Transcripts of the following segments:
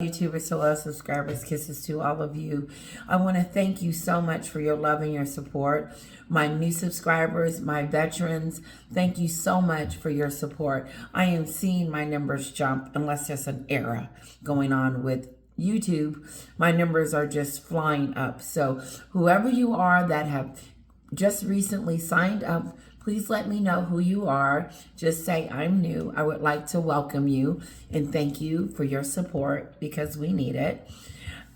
YouTubers, hello, subscribers, kisses to all of you. I want to thank you so much for your love and your support. My new subscribers, my veterans, thank you so much for your support. I am seeing my numbers jump unless there's an error going on with YouTube. My numbers are just flying up. So whoever you are that have just recently signed up, please let me know who you are. Just say, I'm new. I would like to welcome you and thank you for your support because we need it.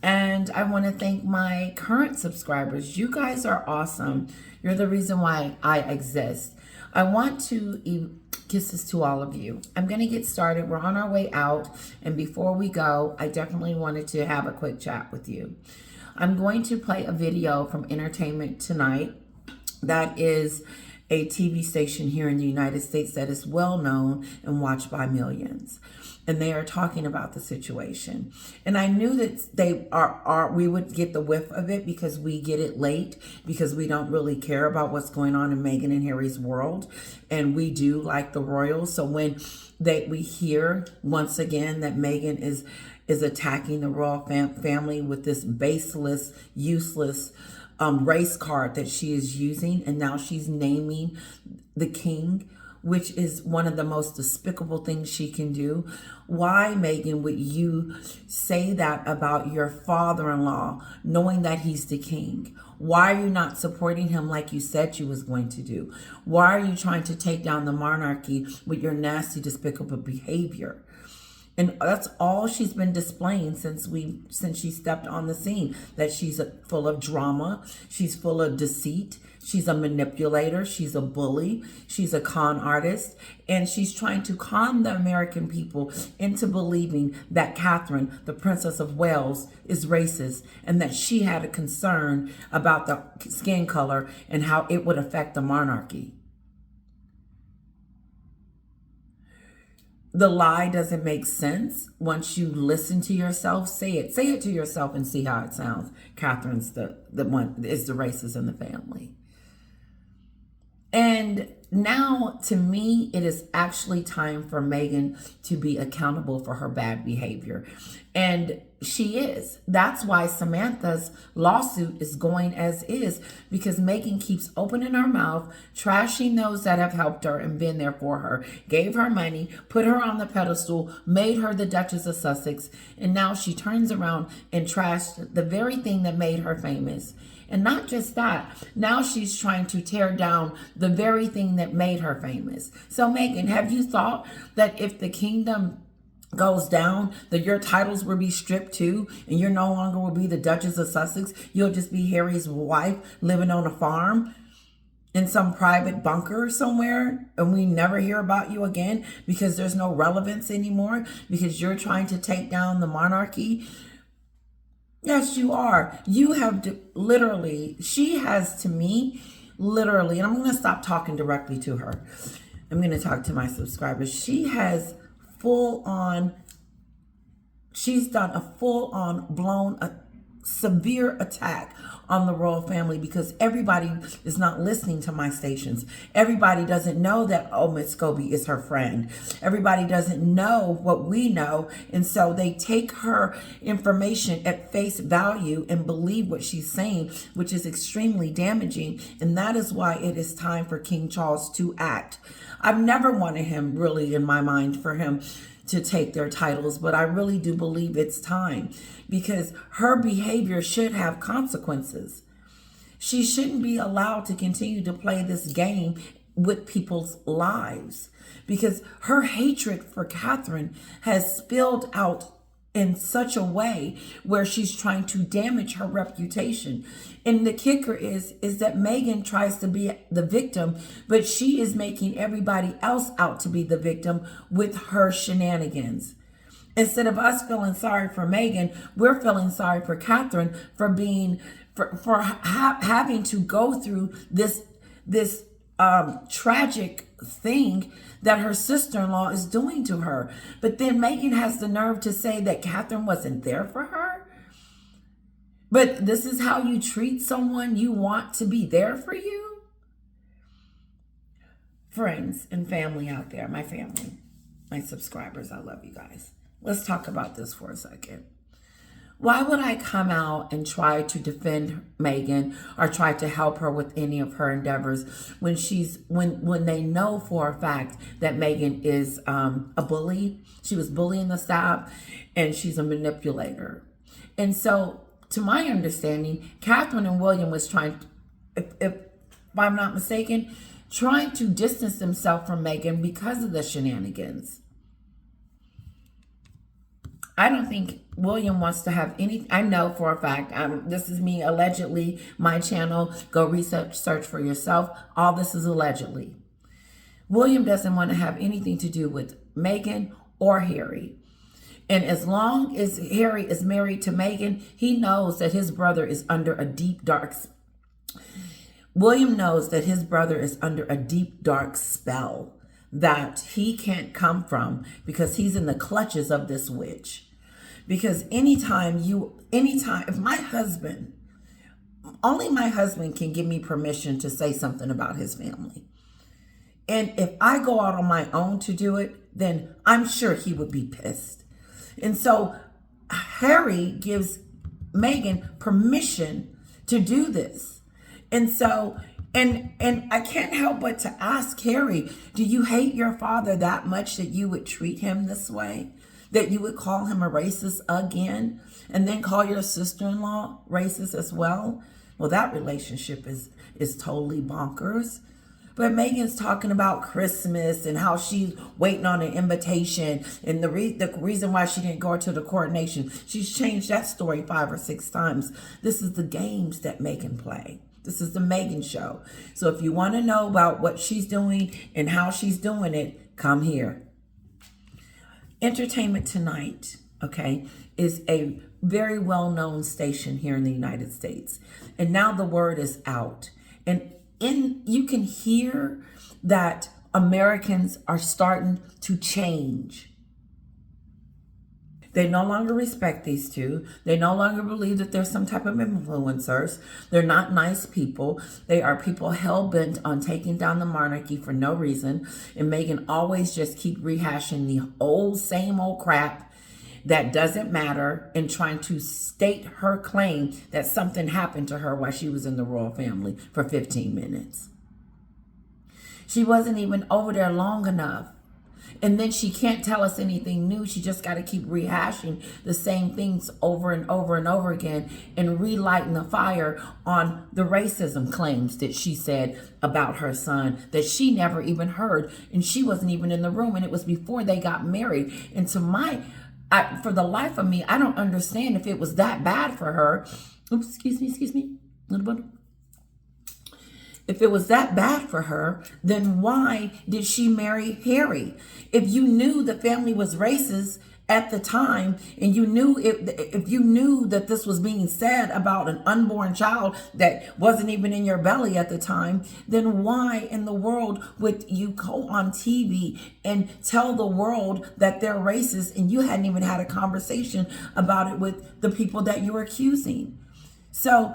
And I want to thank my current subscribers. You guys are awesome. You're the reason why I exist. I want to kisses to all of you. I'm going to get started. We're on our way out. And before we go, I definitely wanted to have a quick chat with you. I'm going to play a video from Entertainment Tonight. That is a TV station here in the United States that is well known and watched by millions. And they are talking about the situation. And I knew that we would get the whiff of it because we get it late, because we don't really care about what's going on in Meghan and Harry's world. And we do like the royals. So when we hear once again that Meghan is attacking the royal family with this baseless, useless race card that she is using, and now she's naming the king, which is one of the most despicable things she can do. Why, Meghan, would you say that about your father-in-law, knowing that he's the king? Why are you not supporting him like you said you was going to do? Why are you trying to take down the monarchy with your nasty, despicable behavior? And that's all she's been displaying since she stepped on the scene, that she's full of drama, she's full of deceit, she's a manipulator, she's a bully, she's a con artist, and she's trying to con the American people into believing that Catherine, the Princess of Wales, is racist and that she had a concern about the skin color and how it would affect the monarchy. The lie doesn't make sense once you listen to yourself. Say it to yourself and see how it sounds. Catherine's the one is the racist in the family. And now, to me, it is actually time for Meghan to be accountable for her bad behavior. And she is. That's why Samantha's lawsuit is going as is, because Meghan keeps opening her mouth, trashing those that have helped her and been there for her, gave her money, put her on the pedestal, made her the Duchess of Sussex, and now she turns around and trashed the very thing that made her famous. And not just that, now she's trying to tear down the very thing that made her famous. So Meghan, have you thought that if the kingdom goes down, that your titles will be stripped too, and you no longer will be the Duchess of Sussex? You'll just be Harry's wife living on a farm in some private bunker somewhere, and we never hear about you again because there's no relevance anymore, because you're trying to take down the monarchy. Yes, you are. You have literally, she has to me, literally, and I'm going to stop talking directly to her. I'm going to talk to my subscribers. She has she's done a full-on blown, severe attack on the royal family, because everybody is not listening to my stations. Everybody doesn't know that Omid Scobie is her friend. Everybody doesn't know what we know. And so they take her information at face value and believe what she's saying, which is extremely damaging. And that is why it is time for King Charles to act. I've never wanted him, really, in my mind, for him to take their titles, but I really do believe it's time, because her behavior should have consequences. She shouldn't be allowed to continue to play this game with people's lives, because her hatred for Catherine has spilled out in such a way where she's trying to damage her reputation. And the kicker is that Meghan tries to be the victim, but she is making everybody else out to be the victim with her shenanigans. Instead of us feeling sorry for Meghan, we're feeling sorry for Catherine for having to go through this tragic thing that her sister-in-law is doing to her. But then Meghan has the nerve to say that Catherine wasn't there for her. But this is how you treat someone you want to be there for you? Friends and family out there, my family, my subscribers, I love you guys. Let's talk about this for a second. Why would I come out and try to defend Meghan or try to help her with any of her endeavors when when they know for a fact that Meghan is a bully? She was bullying the staff, and she's a manipulator. And so, to my understanding, Catherine and William was trying, if I'm not mistaken, trying to distance themselves from Meghan because of the shenanigans. I don't think William wants to have any. I know for a fact, this is me allegedly, my channel, go search for yourself. All this is allegedly. William doesn't want to have anything to do with Meghan or Harry. And as long as Harry is married to Meghan, he knows that his brother is under a deep, dark. William knows that his brother is under a deep, dark spell that he can't come from because he's in the clutches of this witch. Because anytime, if my husband, only my husband can give me permission to say something about his family. And if I go out on my own to do it, then I'm sure he would be pissed. And so Harry gives Meghan permission to do this. And so, and I can't help but to ask Harry, do you hate your father that much that you would treat him this way? That you would call him a racist again? And then call your sister-in-law racist as well? Well, that relationship is totally bonkers. But Meghan's talking about Christmas and how she's waiting on an invitation. And the reason why she didn't go to the coronation, she's changed that story 5 or 6 times. This is the games that Meghan play. This is the Meghan show. So if you want to know about what she's doing and how she's doing it, come here. Entertainment Tonight, okay, is a very well-known station here in the United States. And now the word is out. And you can hear that Americans are starting to change. They no longer respect these two. They no longer believe that they're some type of influencers. They're not nice people. They are people hell-bent on taking down the monarchy for no reason. And Meghan always just keep rehashing the same old crap that doesn't matter and trying to state her claim that something happened to her while she was in the royal family for 15 minutes. She wasn't even over there long enough. And then she can't tell us anything new. She just got to keep rehashing the same things over and over and over again and relighting the fire on the racism claims that she said about her son that she never even heard. And she wasn't even in the room. And it was before they got married. And for the life of me, I don't understand if it was that bad for her. Oops, excuse me. A little bit. If it was that bad for her, then why did she marry Harry? If you knew the family was racist at the time, and you knew if you knew that this was being said about an unborn child that wasn't even in your belly at the time, then why in the world would you go on TV and tell the world that they're racist and you hadn't even had a conversation about it with the people that you're accusing? So,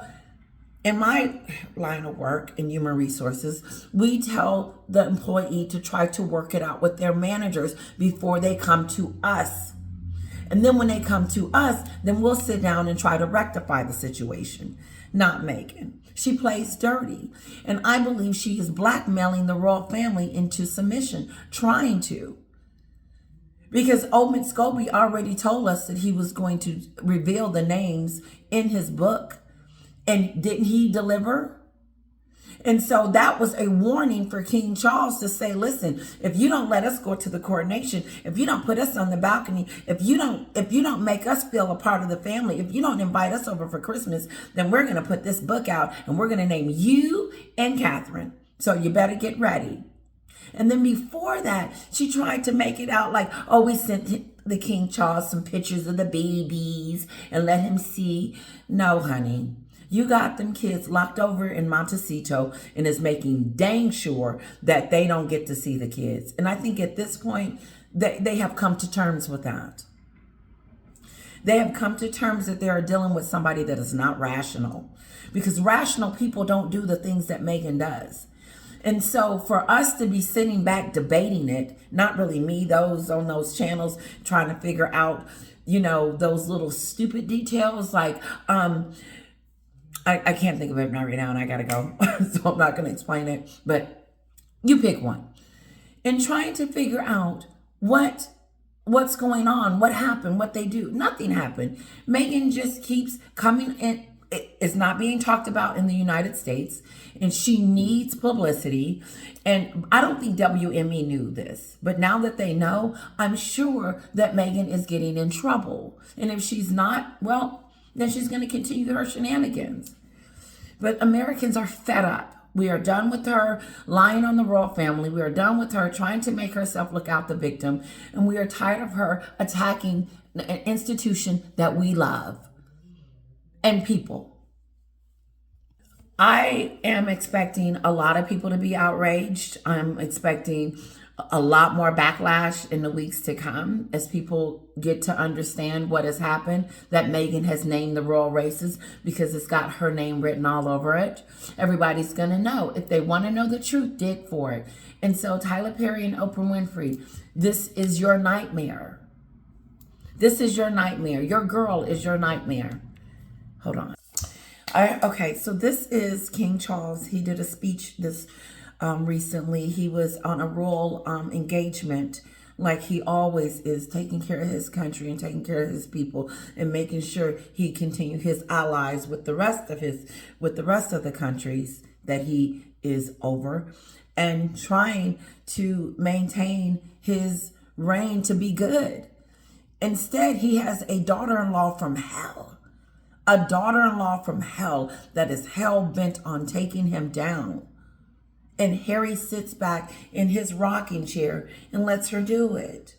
in my line of work in human resources, we tell the employee to try to work it out with their managers before they come to us. And then when they come to us, then we'll sit down and try to rectify the situation. Not Meghan. She plays dirty. And I believe she is blackmailing the royal family into submission, trying to. Because Omid Scobie already told us that he was going to reveal the names in his book. And didn't he deliver? And so that was a warning for King Charles to say, listen, if you don't let us go to the coronation, if you don't put us on the balcony, if you don't make us feel a part of the family, if you don't invite us over for Christmas, then we're going to put this book out and we're going to name you and Catherine. So you better get ready. And then before that, she tried to make it out like, oh, we sent the King Charles some pictures of the babies and let him see. No, honey. You got them kids locked over in Montecito and is making dang sure that they don't get to see the kids. And I think at this point, they have come to terms with that. They have come to terms that they are dealing with somebody that is not rational. Because rational people don't do the things that Meghan does. And so for us to be sitting back debating it, not really me, those on those channels trying to figure out you know, those little stupid details. Like, I can't think of it right now and I gotta go. So I'm not gonna explain it, but you pick one. And trying to figure out what's going on, what happened, what they do. Nothing happened. Meghan just keeps coming in. It's not being talked about in the United States, and she needs publicity. And I don't think WME knew this, but now that they know, I'm sure that Meghan is getting in trouble. And if she's not, well, then she's going to continue her shenanigans. But Americans are fed up. We are done with her lying on the royal family. We are done with her trying to make herself look out the victim. And we are tired of her attacking an institution that we love. And people. I am expecting a lot of people to be outraged. I'm expecting a lot more backlash in the weeks to come as people get to understand what has happened, that Meghan has named the royal races because it's got her name written all over it. Everybody's going to know. If they want to know the truth, dig for it. And so Tyler Perry and Oprah Winfrey, this is your nightmare. This is your nightmare. Your girl is your nightmare. Hold on. Okay, so this is King Charles. He did a speech this recently. He was on a royal engagement, like he always is, taking care of his country and taking care of his people and making sure he continue his allies with the rest of the countries that he is over, and trying to maintain his reign to be good. Instead, he has a daughter-in-law from hell. A daughter-in-law from hell that is hell-bent on taking him down. And Harry sits back in his rocking chair and lets her do it.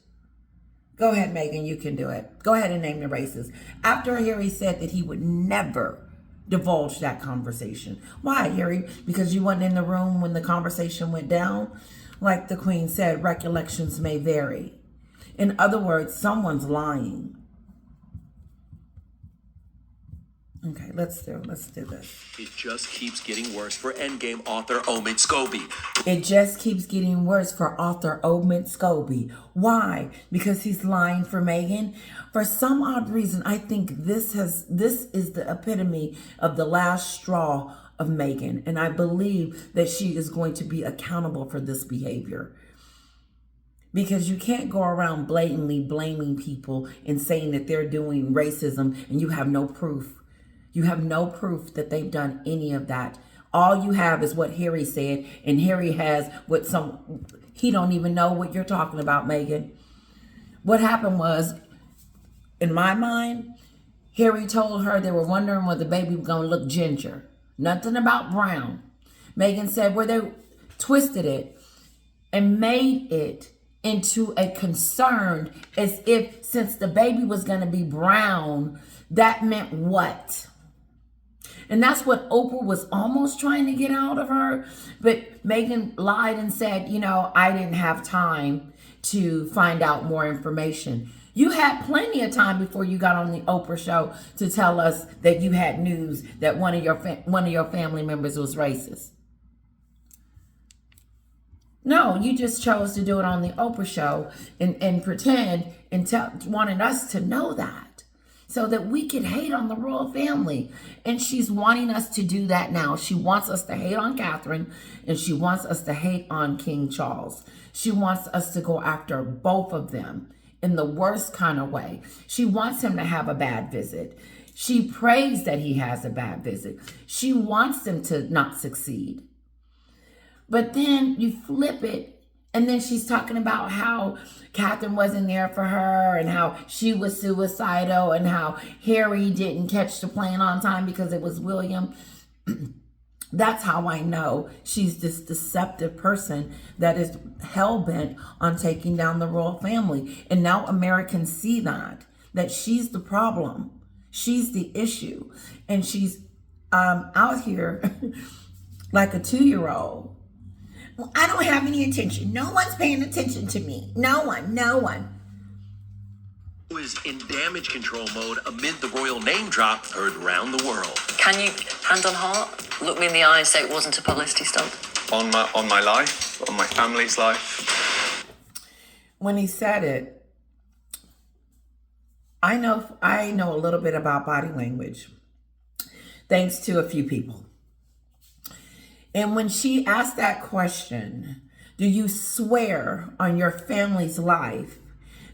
Go ahead, Meghan, you can do it. Go ahead and name the races. After Harry said that he would never divulge that conversation. Why, Harry? Because you weren't in the room when the conversation went down? Like the Queen said, recollections may vary. In other words, someone's lying. Okay, let's do this. It just keeps getting worse for Endgame author Omid Scobie. It just keeps getting worse for author Omid Scobie. Why? Because he's lying for Meghan? For some odd reason, I think this is the epitome of the last straw of Meghan. And I believe that she is going to be accountable for this behavior. Because you can't go around blatantly blaming people and saying that they're doing racism and you have no proof. You have no proof that they've done any of that. All you have is what Harry said, and Harry has he don't even know what you're talking about, Meghan. What happened was, in my mind, Harry told her they were wondering whether the baby was going to look ginger. Nothing about brown. Meghan said where they twisted it and made it into a concern as if since the baby was going to be brown, that meant what? And that's what Oprah was almost trying to get out of her. But Meghan lied and said, you know, I didn't have time to find out more information. You had plenty of time before you got on the Oprah show to tell us that you had news that one of your family members was racist. No, you just chose to do it on the Oprah show and pretend and wanted us to know that. So that we could hate on the royal family. And she's wanting us to do that now. She wants us to hate on Catherine, and she wants us to hate on King Charles. She wants us to go after both of them in the worst kind of way. She wants him to have a bad visit. She prays that he has a bad visit. She wants him to not succeed. But then you flip it, and then she's talking about how Catherine wasn't there for her and how she was suicidal and how Harry didn't catch the plane on time because it was William. That's how I know she's this deceptive person that is hell-bent on taking down the royal family. And now Americans see that she's the problem. She's the issue. And she's out here like a 2-year-old. Well, I don't have any attention. No one's paying attention to me. No one. Who is in damage control mode amid the royal name drop heard around the world. Can you, hand on heart, look me in the eye and say it wasn't a publicity stunt? On my life, on my family's life. When he said it, I know a little bit about body language, thanks to a few people. And when she asked that question, do you swear on your family's life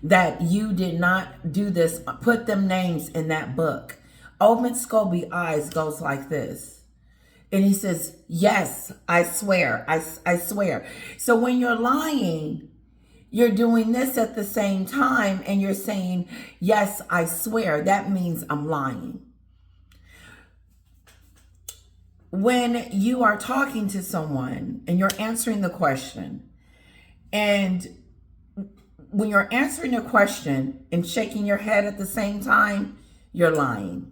that you did not do this, put them names in that book? Omid Scobie eyes goes like this. And he says, yes, I swear, I swear. So when you're lying, you're doing this at the same time and you're saying, yes, I swear. That means I'm lying. When you are talking to someone and you're answering the question, and when you're answering a question and shaking your head at the same time, you're lying.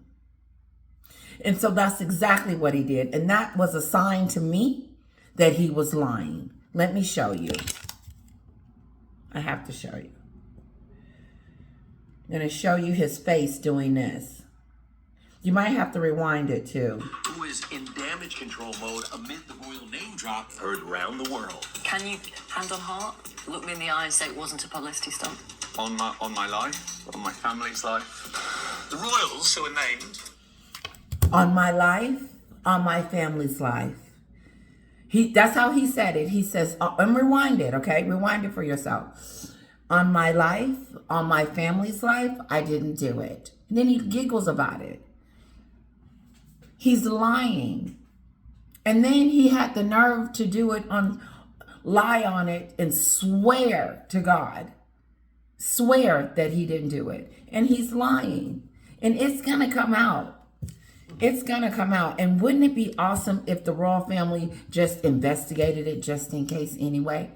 And so that's exactly what he did. And that was a sign to me that he was lying. Let me show you. I have to show you. I'm going to show you his face doing this. You might have to rewind it too. Who is in damage control mode amid the royal name drop heard around the world. Can you, hand on heart, look me in the eye and say it wasn't a publicity stunt? On my life, on my family's life. The royals who are named. On my life, on my family's life. That's how he said it. He says, and rewind it, okay? Rewind it for yourself. On my life, on my family's life, I didn't do it. And then he giggles about it. He's lying. And then he had the nerve to do it lie on it and swear to God. Swear that he didn't do it. And he's lying. And it's going to come out. It's going to come out. And wouldn't it be awesome if the royal family just investigated it just in case anyway?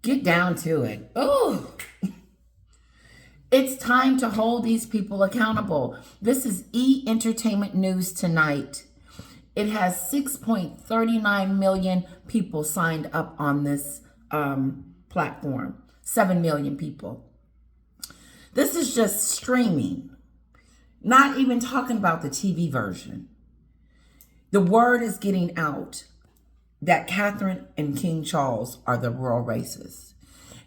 Get down to it. Oh, it's time to hold these people accountable. This is E! Entertainment News Tonight. It has 6.39 million people signed up on this platform. 7 million people. This is just streaming. Not even talking about the TV version. The word is getting out that Catherine and King Charles are the royal racists.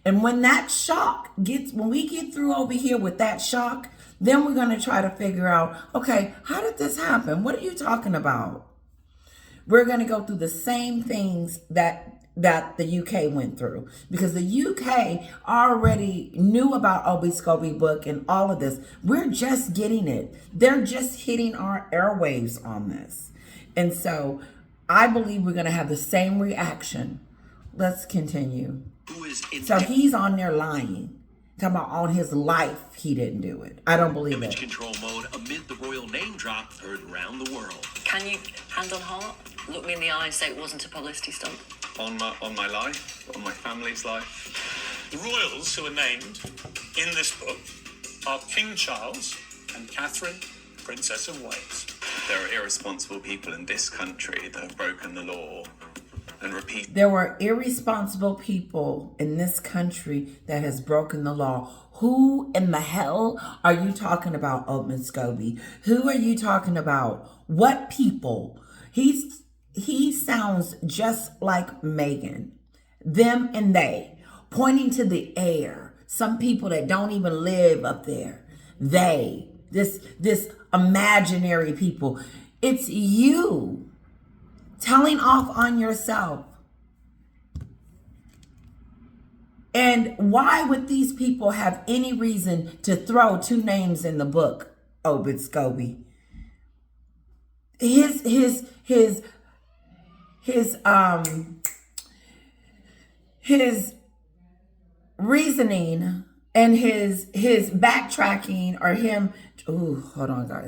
And when that shock when we get through over here with that shock, then we're going to try to figure out, okay, how did this happen? What are you talking about? We're going to go through the same things that the UK went through, because the UK already knew about Omid Scobie book and all of this. We're just getting it. They're just hitting our airwaves on this. And so I believe we're going to have the same reaction. Let's continue. Who is in So he's on there lying. Talking about on his life, he didn't do it. I don't believe damage it. control mode amid the royal name drop heard around the world. Can you, hand on heart, look me in the eye and say it wasn't a publicity stunt? On my life, on my family's life. The royals who are named in this book are King Charles and Catherine, Princess of Wales. There are irresponsible people in this country that have broken the law and repeat. There were irresponsible people in this country that has broken the law. Who in the hell are you talking about, Omid Scobie? Who are you talking about? What people? He sounds just like Meghan. Them and they, pointing to the air. Some people that don't even live up there. They, this imaginary people. It's you telling off on yourself. And why would these people have any reason to throw two names in the book, Omid Scobie? His reasoning and his backtracking, or him, hold on guys.